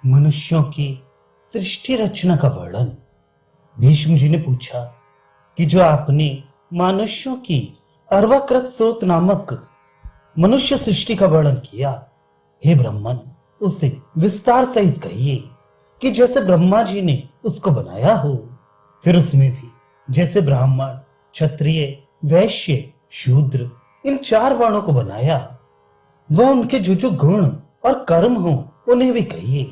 मनुष्यों की सृष्टि रचना का वर्णन। भीष्म जी ने पूछा कि जो आपने मनुष्यों की अर्वाकृत स्रोत नामक मनुष्य सृष्टि का वर्णन किया, हे ब्राह्मण, उसे विस्तार सहित कहिए कि जैसे ब्रह्मा जी ने उसको बनाया हो, फिर उसमें भी जैसे ब्राह्मण, क्षत्रिय, वैश्य, शूद्र इन चार वर्णों को बनाया, वह उनके जो जो गुण और कर्म हो उन्हें भी कहिए।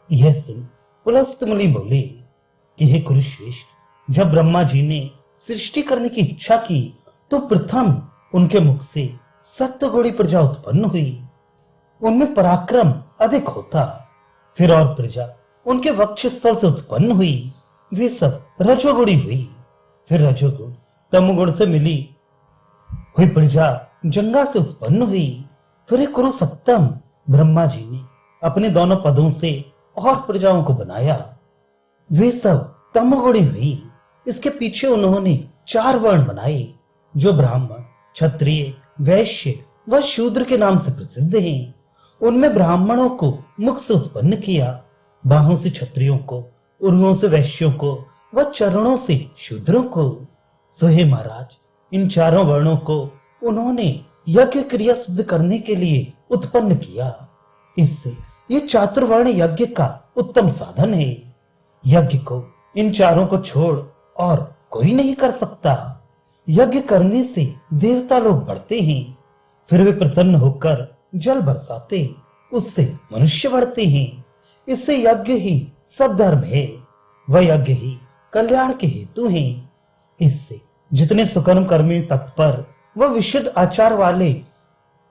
यह सुन पुलस्त मुनि बोले कि हे कुरुश्रेष्ठ, जब ब्रह्मा जी ने सृष्टि करने की इच्छा की तो प्रथम उनके मुख से सप्तगुणी प्रजा उत्पन्न हुई। उनमें पराक्रम अधिक होता। फिर और प्रजा उनके वक्षस्थल से उत्पन्न हुई, वे सब रजोगुणी हुई। फिर रजोगुण तमोगुण से मिली हुई प्रजा जंगा से उत्पन्न हुई। फिर एक कुरु सप्तम ब्रह्मा जी ने अपने दोनों पदों से और प्रजाओं को बनाया, वे सब तमोगुणी हुई। इसके पीछे उन्होंने चार वर्ण बनाए जो ब्राह्मण, क्षत्रिय, वैश्य व शूद्र के नाम से प्रसिद्ध हैं। उनमें ब्राह्मणों को मुख से उत्पन्न किया, बाहों से क्षत्रियों को, उरुओं से वैश्यों को व चरणों से शूद्रों को। सो हे महाराज, इन चारों वर्णों को उन्होंने यज्ञ क्रिया सिद्ध करने के लिए उत्पन्न किया। इससे ये चातुर्वर्ण यज्ञ का उत्तम साधन है। यज्ञ को इन चारों को छोड़ और कोई नहीं कर सकता। यज्ञ करने से देवता लोग बढ़ते हैं, फिर वे प्रसन्न होकर जल बरसाते, उससे मनुष्य बढ़ते हैं। इससे यज्ञ ही सब धर्म है, वह यज्ञ ही कल्याण के हेतु हैं। इससे जितने सुकर्म कर्मी तत्पर व विशुद्ध आचार वाले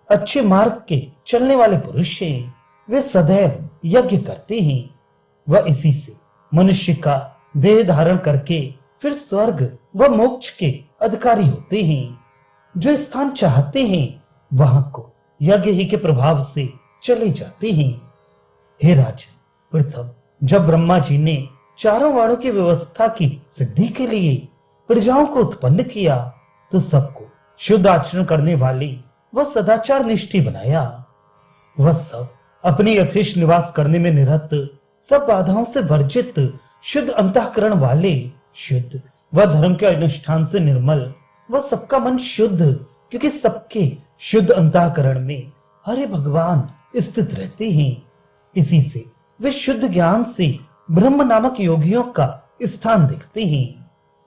अच्छे मार्ग के चलने वाले पुरुष हैं, वे सदैव यज्ञ करते हैं। वह इसी से मनुष्य का देह धारण करके फिर स्वर्ग व मोक्ष के अधिकारी होते हैं। जो स्थान चाहते हैं वहां को यज्ञ ही के प्रभाव से चले जाते हैं। हे राजन, प्रथम जब ब्रह्मा जी ने चारों वर्णों की व्यवस्था की सिद्धि के लिए प्रजाओं को उत्पन्न किया तो सबको शुद्ध आचरण करने वाली व सदाचार निष्ठी बनाया। वह सब अपने यथेष्ट निवास करने में निरत, सब बाधाओं से वर्जित, शुद्ध अंतःकरण वाले, शुद्ध व धर्म के अनुष्ठान से निर्मल, वह सबका मन शुद्ध, क्योंकि सबके शुद्ध अंतःकरण में हरे भगवान स्थित रहते हैं। इसी से वे शुद्ध ज्ञान से ब्रह्म नामक योगियों का स्थान देखते हैं।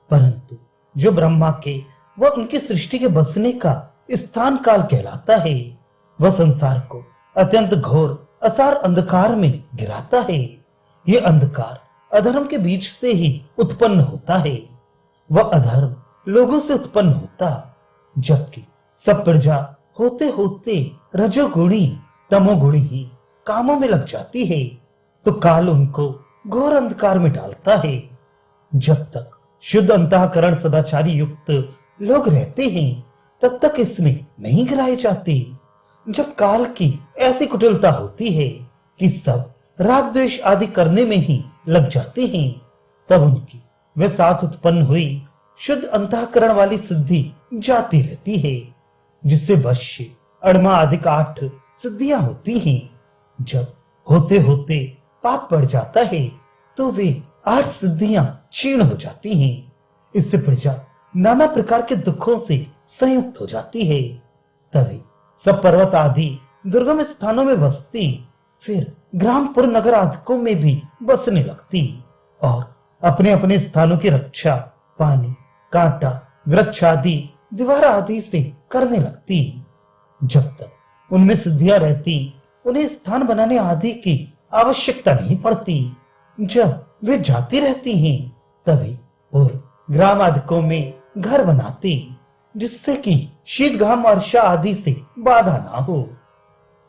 परंतु जो ब्रह्मा के व उनकी सृष्टि के बसने का स्थान काल कहलाता है, वह संसार को अत्यंत घोर असार अंधकार में गिराता है। यह अंधकार अधर्म के बीच से ही उत्पन्न होता है। वह अधर्म लोगों से उत्पन्न होता, जबकि सब प्रजा होते होते रजोगुणी तमोगुणी ही कामों में लग जाती है तो काल उनको घोर अंधकार में डालता है। जब तक शुद्ध अंतःकरण सदाचारी युक्त लोग रहते हैं तब तक इसमें नहीं गिराए जाते। जब काल की ऐसी कुटिलता होती है कि सब राग द्वेष आदि करने में ही लग जाते हैं, तब उनकी वे साथ उत्पन्न हुई शुद्ध अंतःकरण वाली सिद्धि जाती रहती है, जिससे वश्य, अणमा आदि 8 सिद्धियां होती हैं। जब होते होते पाप बढ़ जाता है तो वे 8 सिद्धियां क्षीण हो जाती हैं। इससे प्रजा नाना प्रकार के दुखों से संयुक्त हो जाती है। तभी सब पर्वत आदि दुर्गम स्थानों में बसती, फिर ग्रामपुर नगर आदिकों में भी बसने लगती और अपने अपने स्थानों की रक्षा पानी, कांटा, वृक्ष आदि, दीवार आदि से करने लगती। जब तक उनमें सिद्धियां रहती, उन्हें स्थान बनाने आदि की आवश्यकता नहीं पड़ती। जब वे जाती रहती हैं, तभी और ग्राम आदिकों में घर बनाती, जिससे कि शीत घाम वर्षा आदि से बाधा ना हो।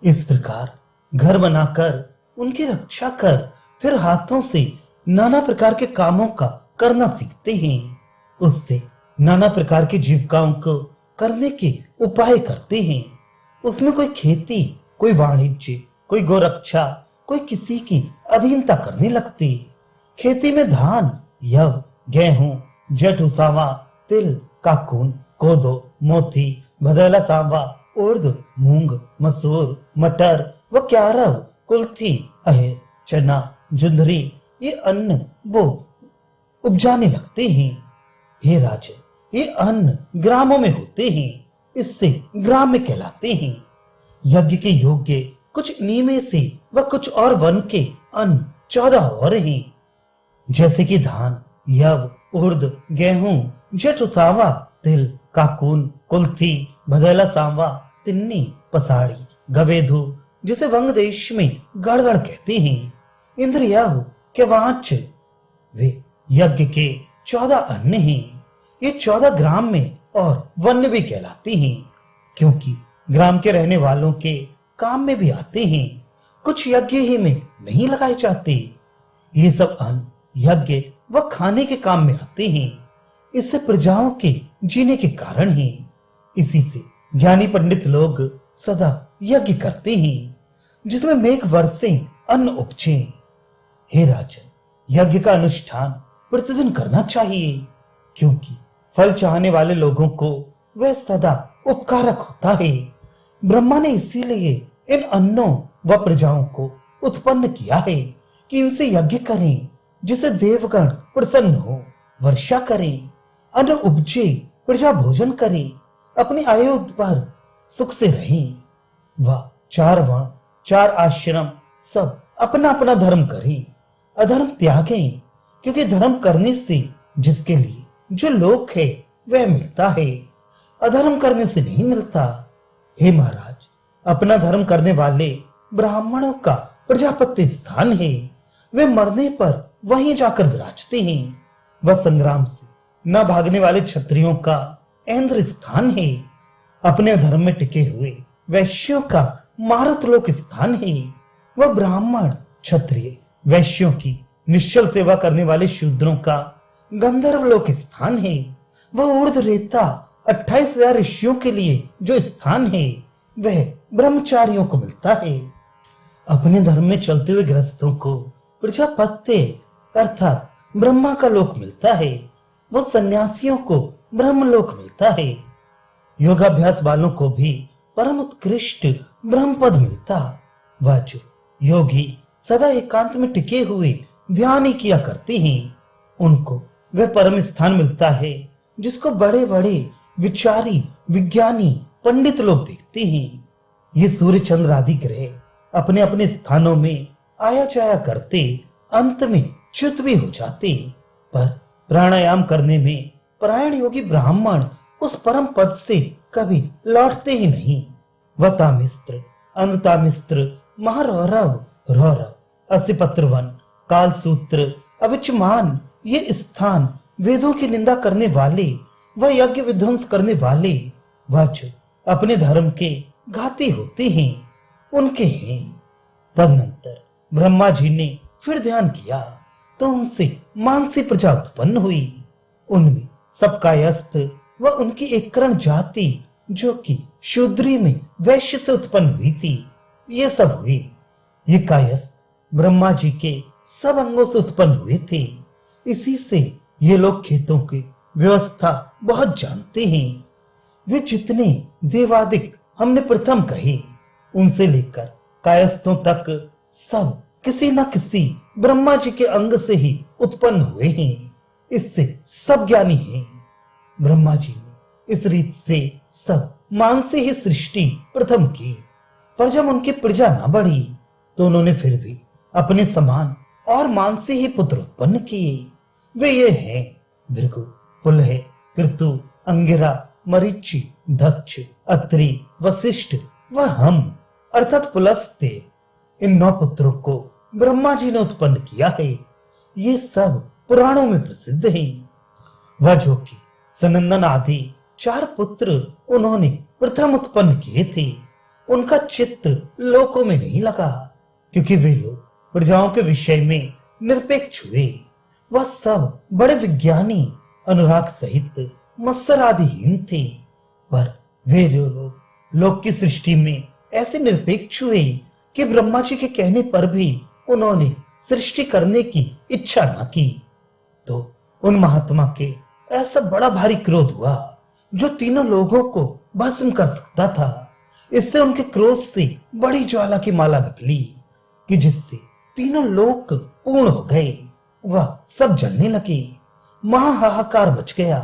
इस प्रकार घर बनाकर उनकी रक्षा कर फिर हाथों से नाना प्रकार के कामों का करना सीखते हैं। उससे नाना प्रकार की जीविकाओं को करने के उपाय करते हैं। उसमें कोई खेती, कोई वाणिज्य, कोई गोरक्षा, कोई किसी की अधीनता करने लगती। खेती में धान, यव, गेहूं, जट, उसावा, तिल, काकुन, कोदो, मोती, भदैला, सांवा, उर्द, मूंग, मसूर, मटर व क्यारव, कुल्थी, अहेर, चना, जुंधरी ये अन्न वो उपजाने लगते हैं। हे राजन, ये अन्न ग्रामों में होते हैं, इससे ग्राम्य कहलाते हैं। यज्ञ के योग्य कुछ नीमे से व कुछ और वन के अन्न 14 और हैं, जैसे कि धान, यव, उर्द, गेहूं, जटुसावा, तिल, काकून, कुल्थी, भदैला सांवा, तिन्नी, पसाड़ी, गवेधु जिसे वंग देश में गड़गड़ कहते हैं, इंद्रियाहु, केवांच, वे यज्ञ के 14 अन्न हैं। ये 14 ग्राम में और वन भी कहलाते हैं, क्योंकि ग्राम के रहने वालों के काम में भी आते हैं, कुछ यज्ञ ही में नहीं लगाए जाते। ये सब अन्न यज्ञ व खाने के काम में आते हैं, इससे प्रजाओं के जीने के कारण हैं। इसी से ज्ञानी पंडित लोग सदा यज्ञ करते हैं, जिसमें मेघ वर्षे अन्न उपजे। हे राजन, यज्ञ का अनुष्ठान प्रतिदिन करना चाहिए, क्योंकि फल चाहने वाले लोगों को वह सदा उपकारक होता है। ब्रह्मा ने इसीलिए इन अन्नों व प्रजाओं को उत्पन्न किया है कि इनसे यज्ञ करें, जिसे देवगण प्रसन्न हो, वर्षा करें, अन्न उपजे, प्रजा भोजन करे, अपनी आयु पर सुख से रहें। वह 4 वर्ण, 4 आश्रम सब अपना अपना धर्म करें, अधर्म त्यागें, क्योंकि धर्म करने से जिसके लिए जो लोक है वह मिलता है, अधर्म करने से नहीं मिलता। हे महाराज, अपना धर्म करने वाले ब्राह्मणों का प्रजापति स्थान है, वे मरने पर वहीं जाकर विराजते हैं। वह संग्राम से न भागने वाले क्षत्रियों का इंद्र स्थान है, अपने धर्म में टिके हुए वैश्यों का मारुतलोक स्थान है। वह ब्राह्मण, क्षत्रिय, वैश्यों की निश्चल सेवा करने वाले शूद्रों का गंधर्व लोक स्थान है। वह ऊर्ध्व रेता 28,000 ऋषियों के लिए जो स्थान है वह ब्रह्मचारियों को मिलता है। अपने धर्म में चलते हुए गृहस्थों को प्रजापत्य अर्थात ब्रह्मा का लोक मिलता है, वो सन्यासियों को ब्रह्मलोक मिलता है। योगाभ्यास वालों को भी परम उत्कृष्ट ब्रह्म पद मिलता। वह जो योगी सदा एकांत में टिके हुए ध्यान ही किया करते हैं, उनको वह परम स्थान मिलता है जिसको बड़े बड़े विचारी, विज्ञानी, पंडित लोग देखते हैं। ये सूर्य, चंद्र आदि ग्रह अपने अपने स्थानों में आया जाया करते, अंत में च्युत भी हो जाते, पर प्राणायाम करने में परायण योगी ब्राह्मण उस परम पद से कभी लौटते ही नहीं। वतामिस्त्र, अंधतामिस्त्र, महारौरव, रौरव, असिपत्रवन, कालसूत्र, अविचमान ये स्थान वेदों की निंदा करने वाले, वह यज्ञ विध्वंस करने वाले, वह जो अपने धर्म के घाती होते हैं, उनके हैं। तदनंतर ब्रह्मा जी ने फिर ध्यान किया तो उनसे मानसी प्रजा उत्पन्न हुई। उनमें सब कायस्थ व उनकी एक करण जाति जो कि शूद्री में वैश्य से उत्पन्न हुई थी, ये सब हुए। ये कायस्थ ब्रह्मा जी के सब अंगों से उत्पन्न हुए थे। इसी से ये लोग खेतों की व्यवस्था बहुत जानते हैं। वे जितने देवादिक हमने प्रथम कहे, उनसे लेकर कायस्थों तक सब किसी न किसी ब्रह्मा जी के अंग से ही उत्पन्न हुए हैं। इससे सब ज्ञानी हैं। ब्रह्मा जी ने इस रीत से सब मान से ही सृष्टि प्रथम की, पर जब उनकी प्रजा न बढ़ी तो उन्होंने फिर भी अपने समान और मान से ही पुत्र उत्पन्न किए। वे ये हैं भृगु, पुलह, कृतु, अंगिरा, मरीचि, दक्ष, अत्रि, वशिष्ठ व हम अर्थात पुलस्त्य। इन 9 पुत्रों को ब्रह्मा जी ने उत्पन्न किया है। ये सब पुराणों में प्रसिद्ध हैं। वह जो कि सनंदन आदि 4 पुत्र उन्होंने प्रथम उत्पन्न किए थे, उनका चित्त लोकों में नहीं लगा, क्योंकि वे लोग प्रजाओं के विषय में निरपेक्ष हुए। वह सब बड़े विज्ञानी, अनुराग सहित मत्सर आदिहीन थे, पर वे जो लोग लोक की सृष्टि में ऐसे निरपेक्ष हुए कि ब्रह्मा जी के कहने पर भी उन्होंने सृष्टि करने की इच्छा न की, तो उन महात्मा के ऐसा बड़ा भारी क्रोध हुआ जो तीनों लोगों को भस्म कर सकता था। इससे उनके क्रोध से बड़ी ज्वाला की माला निकली कि जिससे तीनों लोक पूर्ण हो गए, वह सब जलने लगे, महा हाहाकार मच गया।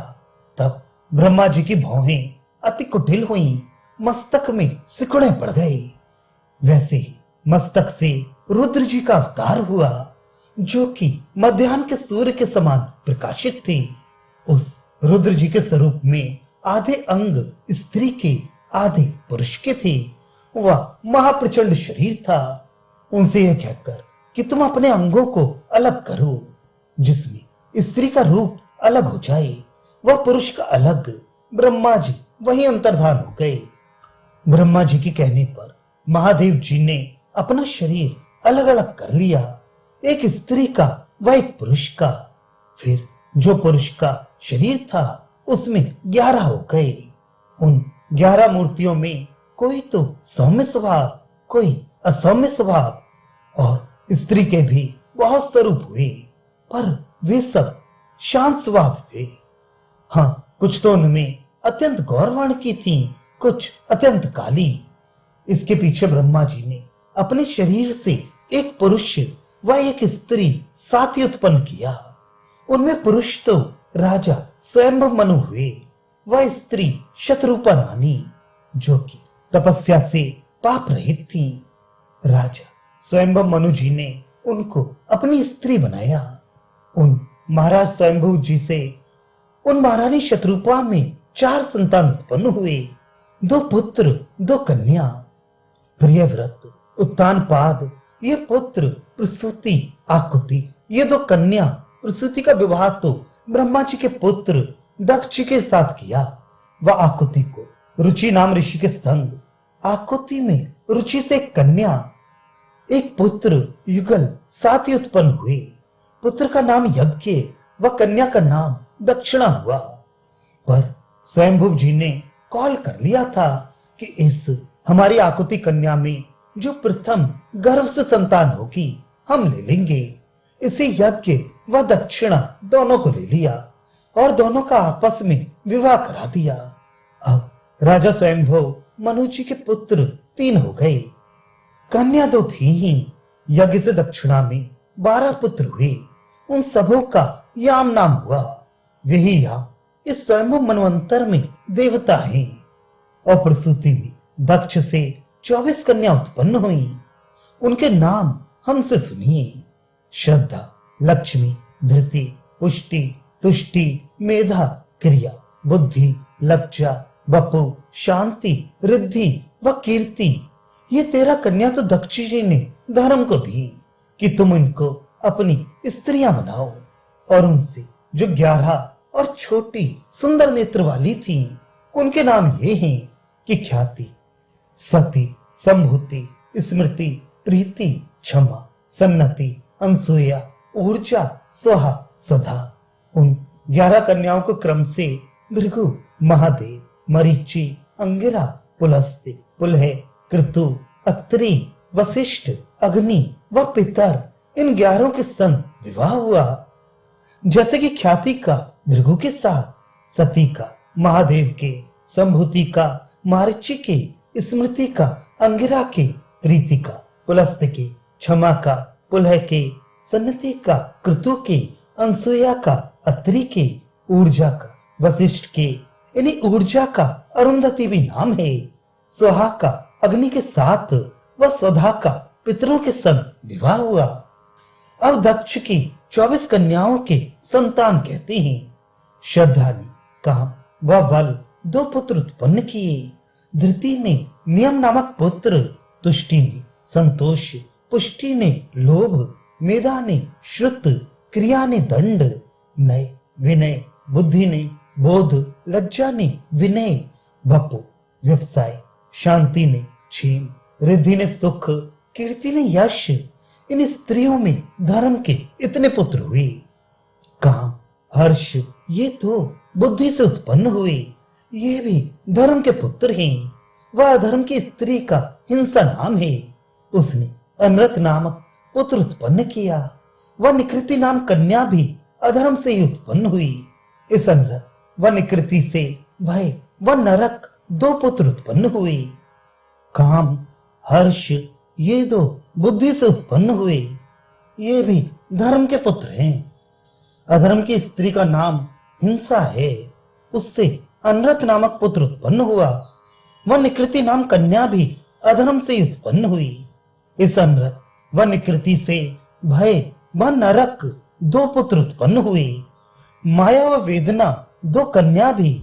तब ब्रह्मा जी की भौहें अति कुटिल हुई, मस्तक में सिकुड़े पड़ गए। वैसे ही मस्तक से रुद्र जी का अवतार हुआ, जो कि मध्याह्न के सूर्य के समान प्रकाशित थे। उस रुद्र जी के स्वरूप में आधे अंग स्त्री के, आधे पुरुष के थे। वह महाप्रचंड शरीर था। उनसे यह कहकर कि तुम अपने अंगों को अलग करो, जिसमें स्त्री का रूप अलग हो जाए, वह पुरुष का अलग। ब्रह्मा जी वहीं अंतर्धान हो गए। ब्रह्मा जी के कहने पर महादेव जी ने अपना शरीर अलग अलग कर लिया, एक स्त्री का व एक पुरुष का। फिर जो पुरुष का शरीर था उसमें 11 हो गए। उन 11 मूर्तियों में कोई तो सौम्य स्वभाव, कोई असौम्य स्वभाव, और स्त्री के भी बहुत स्वरूप हुए, पर वे सब शांत स्वभाव थे। हाँ, कुछ तो उनमें अत्यंत गौरवर्ण की थी, कुछ अत्यंत काली। इसके पीछे ब्रह्मा जी ने अपने शरीर से एक पुरुष व एक स्त्री साथ ही उत्पन्न किया। उनमें पुरुष तो राजा स्वयंभव मनु हुए, वह स्त्री शतरूपा रानी, जो कि तपस्या से पाप रहित थी। राजा स्वयंभव मनु जी ने उनको अपनी स्त्री बनाया। उन महाराज स्वयंभू जी से उन महारानी शतरूपा में 4 संतान उत्पन्न हुए, 2 पुत्र 2 कन्या। प्रियव्रत, उत्तानपाद ये पुत्र, प्रसूति, आकुति ये 2 कन्या। प्रसूति का विवाह तो ब्रह्मा जी के पुत्र दक्ष के साथ किया। वह आकुति को रुचि नाम ऋषि के संग, आकुति में रुचि से एक कन्या, एक पुत्र युगल साथ ही उत्पन्न हुए। पुत्र का नाम यज्ञ व कन्या का नाम दक्षिणा हुआ। पर स्वयंभू जी ने कॉल कर लिया था कि इस हमारी आकुति कन्या में जो प्रथम गर्भ से संतान होगी हम ले लेंगे। इसी यज्ञ व दक्षिणा दोनों को ले लिया और दोनों का आपस में विवाह करा दिया। अब राजा स्वयंभू मनु जी के पुत्र 3 हो गए, कन्या 2 थी ही। यज्ञ से दक्षिणा में 12 पुत्र हुए। उन सबों का याम नाम हुआ। वही याम इस स्वयंभू मनवंतर में देवता हैं। और प्रसूति में दक्ष से 24 कन्या उत्पन्न हुई। उनके नाम हमसे सुनिए: श्रद्धा, लक्ष्मी, धृति, पुष्टि, तुष्टि, मेधा, क्रिया, बुद्धि, लज्जा, बपु, शांति, रिद्धि व कीर्ति। ये 13 कन्या तो दक्ष जी ने धर्म को दी कि तुम इनको अपनी स्त्रियां बनाओ। और उनसे जो 11 और छोटी सुंदर नेत्र वाली थी, उनके नाम ये हैं कि ख्याति, सती, संभूति, स्मृति, प्रीति, क्षमा, सन्नति, अनसुया, ऊर्जा, स्वाहा, सदा। उन 11 कन्याओं को क्रम से भृगु, महादेव, मरीचि, अंगिरा, पुलस्त्य, पुलह, कृतु, अत्रि, वशिष्ठ, अग्नि व पितर, इन 11 के संग विवाह हुआ। जैसे कि ख्याति का भृगु के साथ, सती का महादेव के, संभूति का मारीचि के, स्मृति का अंगिरा के, प्रीति का पुलस्त्य के, क्षमा का पुलह के, सन्नति का कृतु के, अनसुया का अत्रि के, ऊर्जा का वशिष्ठ के, इन्हीं ऊर्जा का अरुंधति भी नाम है। स्वाहा का अग्नि के साथ व स्वधा का पितरों के संग विवाह हुआ। अब दक्ष की 24 कन्याओं के संतान कहते हैं। श्रद्धा ने काम व बल 2 पुत्र उत्पन्न किए। धृति ने नियम नामक पुत्र, तुष्टि ने संतोष, पुष्टि ने लोभ, मेधा ने श्रुत, क्रिया ने दंड, नय, विनय, बुद्धि ने बोध, लज्जा ने विनय, बपु, व्यवसाय, शांति ने क्षेम, रिद्धि ने सुख, कीर्ति ने यश। इन स्त्रियों में धर्म के इतने पुत्र हुए। काम, हर्ष ये तो बुद्धि से उत्पन्न हुए, ये भी धर्म के पुत्र हैं। वह अधर्म की स्त्री का हिंसा नाम है। उसने अनृत नामक पुत्र उत्पन्न किया। वह निकृति नाम कन्या भी अधर्म से ही उत्पन्न हुई। इस अनृत व निकृति से भय व नरक 2 पुत्र उत्पन्न हुए। काम, हर्ष ये 2 बुद्धि से उत्पन्न हुए। ये भी धर्म के पुत्र हैं। अधर्म की स्त्री का नाम हिंसा है, उससे अनरत नामक पुत्र उत्पन्न हुआ। वह निकृति नाम कन्या भी अधर्म से उत्पन्न हुई। इस अनरत व निकृति से भय व नरक दो पुत्र उत्पन्न हुए। माया व वेदना दो कन्या भी।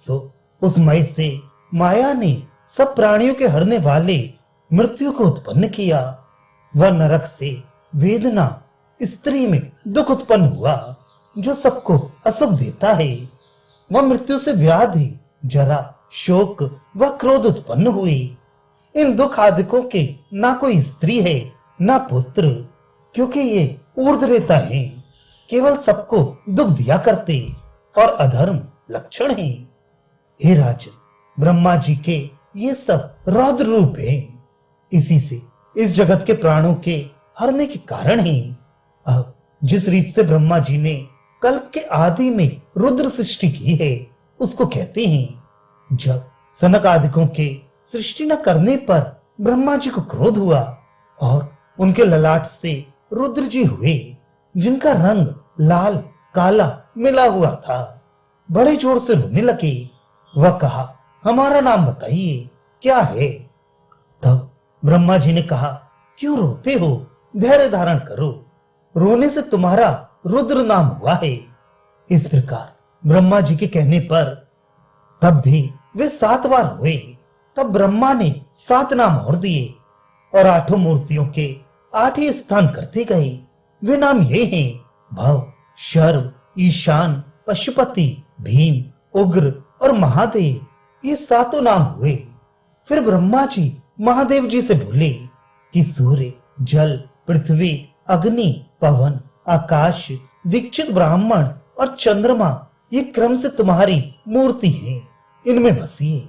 सो उस मय से माया ने सब प्राणियों के हरने वाले मृत्यु को उत्पन्न किया। वह नरक से वेदना स्त्री में दुख उत्पन्न हुआ, जो सबको असुख देता है। वह मृत्यु से व्याधि, जरा, शोक व क्रोध उत्पन्न हुए। इन दुख आदिकों के ना कोई स्त्री है ना पुत्र, क्योंकि ये ऊर्ध्व रेता है, केवल सबको दुख दिया करते और अधर्म लक्षण है। हे राजन, ब्रह्मा जी के ये सब रौद्र रूप हैं। इसी से इस जगत के प्राणों के हरने के कारण है। अब जिस रीत से ब्रह्मा जी ने कल्प के आदि में रुद्र सृष्टि की है, उसको कहते हैं। जब सनक आदिकों के सृष्टि न करने पर ब्रह्मा जी को क्रोध हुआ और उनके ललाट से रुद्र जी हुए, जिनका रंग लाल काला मिला हुआ था। बड़े जोर से रोने लगे। वह कहा, हमारा नाम बताइए, क्या है? तब ब्रह्मा जी ने कहा, क्यों रोते हो? धैर्य धारण करो, रोने से तुम्हारा रुद्र नाम हुआ है। इस प्रकार ब्रह्मा जी के कहने पर तब भी वे 7 बार हुए। तब ब्रह्मा ने 7 नाम और दिए और 8 मूर्तियों के 8 ही स्थान करते गए। वे नाम ये हैं: भव, शर्व, ईशान, पशुपति, भीम, उग्र और महादेव। ये 7 नाम हुए। फिर ब्रह्मा जी महादेव जी से बोले कि सूर्य, जल, पृथ्वी, अग्नि, पवन, आकाश, दीक्षित ब्राह्मण और चंद्रमा ये क्रम से तुम्हारी मूर्ति है, इनमें बसिए।